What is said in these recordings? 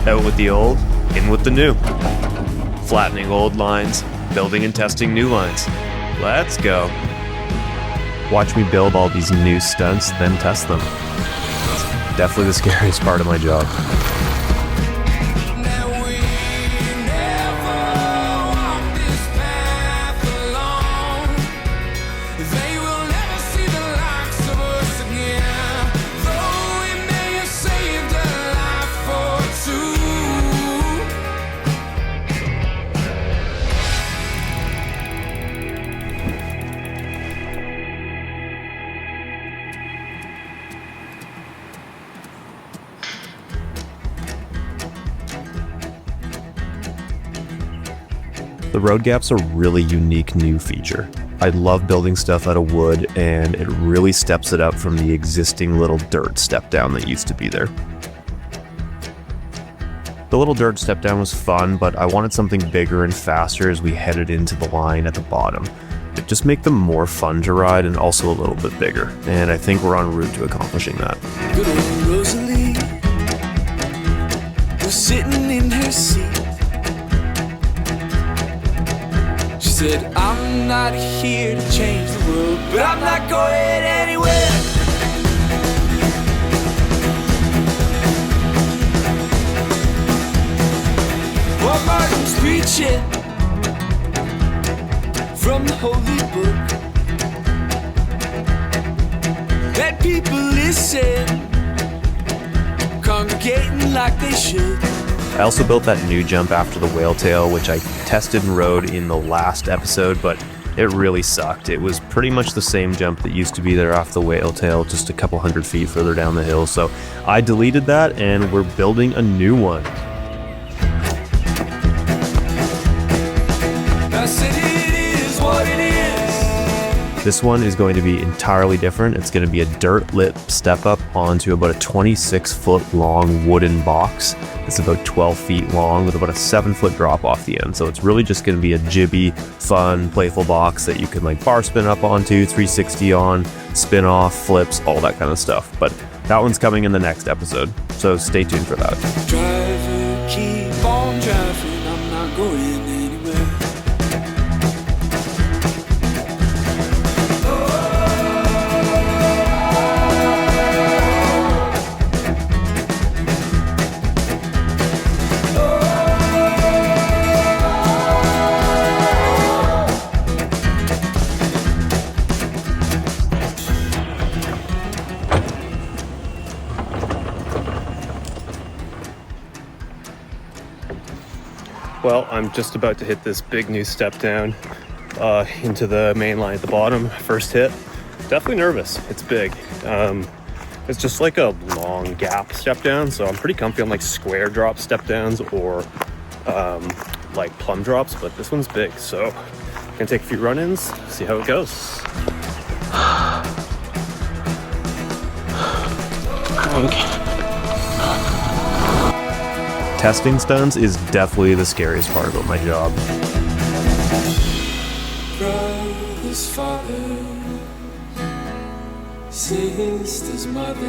Out with the old, in with the new. Flattening old lines, building and testing new lines. Let's go. Watch me build all these new stunts, then test them. It's definitely the scariest part of my job. The road gap's a really unique new feature. I love building stuff out of wood, and it really steps it up from the existing little dirt step down that used to be there. The little dirt step down was fun, but I wanted something bigger and faster as we headed into the line at the bottom. It just make them more fun to ride and also a little bit bigger, and I think we're en route to accomplishing that. Good old Rosalie was sitting in her seat. She said, I'm not here to change the world, but I'm not going anywhere. While Martin's preaching from the holy book, let people listen, congregating like they should. I also built that new jump after the whale tail, which I tested and rode in the last episode, but it really sucked. It was pretty much the same jump that used to be there off the whale tail, just a couple hundred feet further down the hill. So I deleted that, and we're building a new one. I said it is what it is. This one is going to be entirely different. It's going to be a dirt lip step up onto about a 26-foot long wooden box. It's about 12 feet long with about a 7-foot drop off the end. So it's really just going to be a jibby, fun, playful box that you can like bar spin up onto, 360 on, spin off, flips, all that kind of stuff. But that one's coming in the next episode. So stay tuned for that. Driver, keep on driving, I'm not going anywhere. Well, I'm just about to hit this big new step down into the main line at the bottom. First hit. Definitely nervous. It's big. It's just like a long gap step down, so I'm pretty comfy on like square drop step downs or like plumb drops, but this one's big, so I'm gonna take a few run-ins, see how it goes. Testing stunts is definitely the scariest part about my job. Brother's father, sister's mother.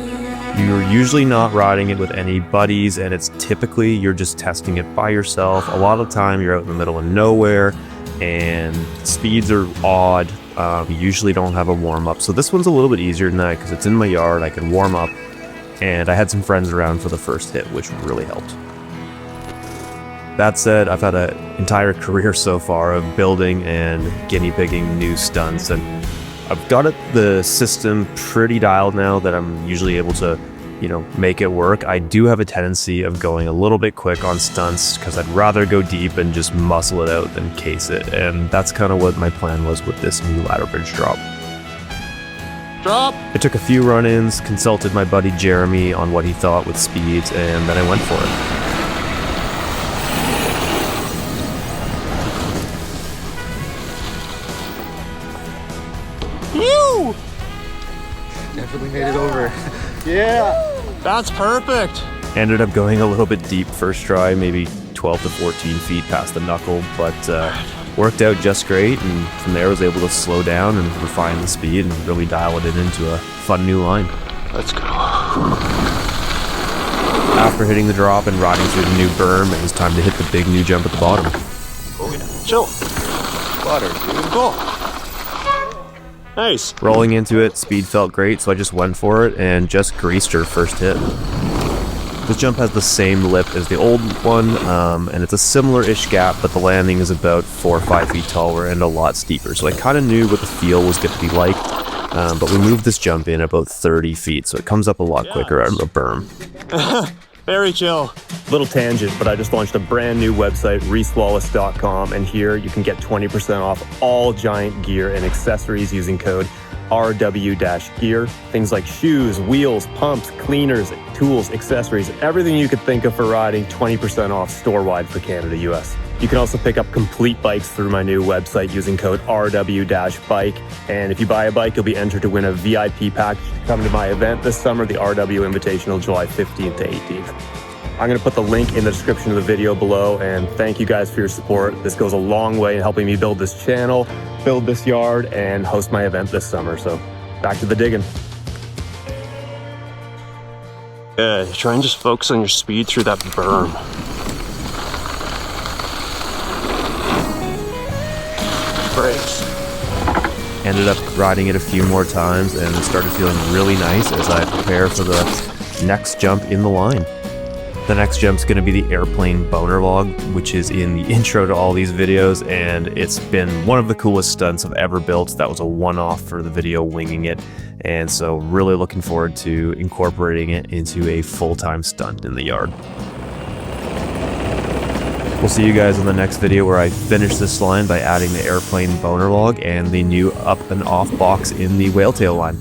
You're usually not riding it with any buddies, and it's typically you're just testing it by yourself. A lot of the time you're out in the middle of nowhere and speeds are odd. You usually don't have a warm-up, so this one's a little bit easier than that because it's in my yard. I can warm up, and I had some friends around for the first hit, which really helped. That said, I've had an entire career so far of building and guinea pigging new stunts, and I've got the system pretty dialed now that I'm usually able to, make it work. I do have a tendency of going a little bit quick on stunts because I'd rather go deep and just muscle it out than case it, and that's kind of what my plan was with this new ladder bridge drop. I took a few run-ins, consulted my buddy Jeremy on what he thought with speeds, and then I went for it. Definitely made it over. Yeah, that's perfect. Ended up going a little bit deep first try, maybe 12 to 14 feet past the knuckle, but worked out just great, and from there I was able to slow down and refine the speed and really dial it into a fun new line. Let's go. After hitting the drop and riding through the new berm, it was time to hit the big new jump at the bottom. Oh yeah, chill. Water, dude. Cool. Nice. Rolling into it, speed felt great, so I just went for it and just greased her first hit. This jump has the same lip as the old one, and it's a similar-ish gap, but the landing is about 4 or 5 feet taller and a lot steeper, so I kind of knew what the feel was going to be like, but we moved this jump in about 30 feet, so it comes up a lot quicker out of the berm. Very chill. Little tangent, but I just launched a brand new website, reesewallace.com, and here you can get 20% off all Giant gear and accessories using code RW-gear. Things like shoes, wheels, pumps, cleaners, tools, accessories, everything you could think of for riding, 20% off store-wide for Canada, US. You can also pick up complete bikes through my new website using code RW-bike. And if you buy a bike, you'll be entered to win a VIP package to come to my event this summer, the RW Invitational, July 15th to 18th. I'm going to put the link in the description of the video below, and thank you guys for your support. This goes a long way in helping me build this channel, build this yard, and host my event this summer. So back to the digging. Yeah, try and just focus on your speed through that berm. Brakes. Ended up riding it a few more times and started feeling really nice as I prepare for the next jump in the line. The next jump's going to be the airplane boner log, which is in the intro to all these videos, and it's been one of the coolest stunts I've ever built. That was a one-off for the video winging it, and so really looking forward to incorporating it into a full-time stunt in the yard. We'll see you guys in the next video where I finish this line by adding the airplane boner log and the new up and off box in the whale tail line.